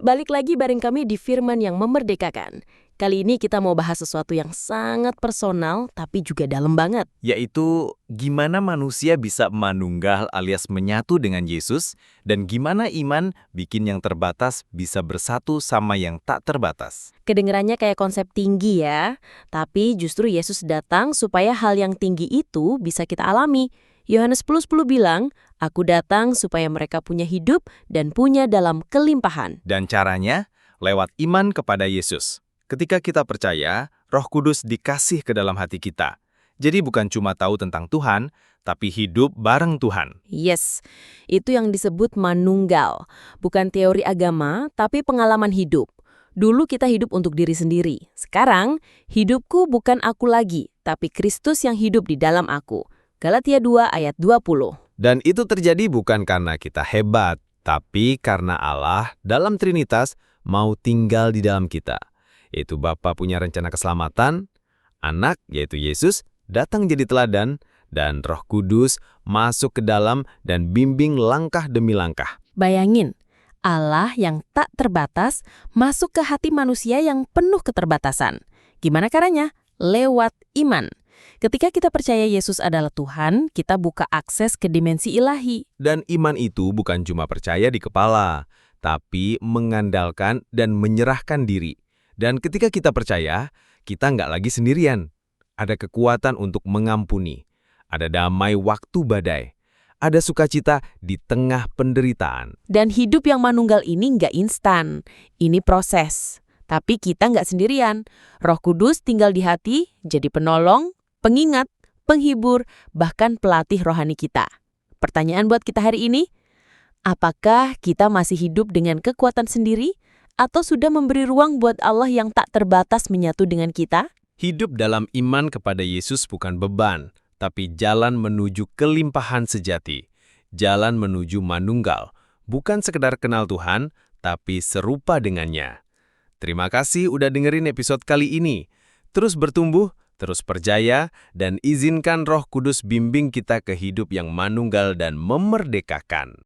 balik lagi bareng kami di Firman yang Memerdekakan. Kali ini kita mau bahas sesuatu yang sangat personal tapi juga dalam banget. Yaitu gimana manusia bisa manunggal alias menyatu dengan Yesus, dan gimana iman bikin yang terbatas bisa bersatu sama yang tak terbatas. Kedengerannya kayak konsep tinggi ya, tapi justru Yesus datang supaya hal yang tinggi itu bisa kita alami. Yohanes 10:10 bilang, "Aku datang supaya mereka punya hidup dan punya dalam kelimpahan." Dan caranya lewat iman kepada Yesus. Ketika kita percaya, Roh Kudus dikasih ke dalam hati kita. Jadi bukan cuma tahu tentang Tuhan, tapi hidup bareng Tuhan. Yes, itu yang disebut manunggal. Bukan teori agama, tapi pengalaman hidup. Dulu kita hidup untuk diri sendiri. Sekarang, hidupku bukan aku lagi, tapi Kristus yang hidup di dalam aku. Galatia 2 ayat 20. Dan itu terjadi bukan karena kita hebat, tapi karena Allah dalam Trinitas mau tinggal di dalam kita. Yaitu Bapa punya rencana keselamatan, Anak, yaitu Yesus, datang jadi teladan, dan Roh Kudus masuk ke dalam dan bimbing langkah demi langkah. Bayangin, Allah yang tak terbatas masuk ke hati manusia yang penuh keterbatasan. Gimana caranya? Lewat iman. Ketika kita percaya Yesus adalah Tuhan, kita buka akses ke dimensi ilahi. Dan iman itu bukan cuma percaya di kepala, tapi mengandalkan dan menyerahkan diri. Dan ketika kita percaya, kita nggak lagi sendirian. Ada kekuatan untuk mengampuni. Ada damai waktu badai. Ada sukacita di tengah penderitaan. Dan hidup yang manunggal ini nggak instan. Ini proses. Tapi kita nggak sendirian. Roh Kudus tinggal di hati, jadi penolong, pengingat, penghibur, bahkan pelatih rohani kita. Pertanyaan buat kita hari ini, apakah kita masih hidup dengan kekuatan sendiri? Atau sudah memberi ruang buat Allah yang tak terbatas menyatu dengan kita? Hidup dalam iman kepada Yesus bukan beban, tapi jalan menuju kelimpahan sejati. Jalan menuju manunggal, bukan sekedar kenal Tuhan, tapi serupa dengannya. Terima kasih udah dengerin episode kali ini. Terus bertumbuh, terus percaya, dan izinkan Roh Kudus bimbing kita ke hidup yang manunggal dan memerdekakan.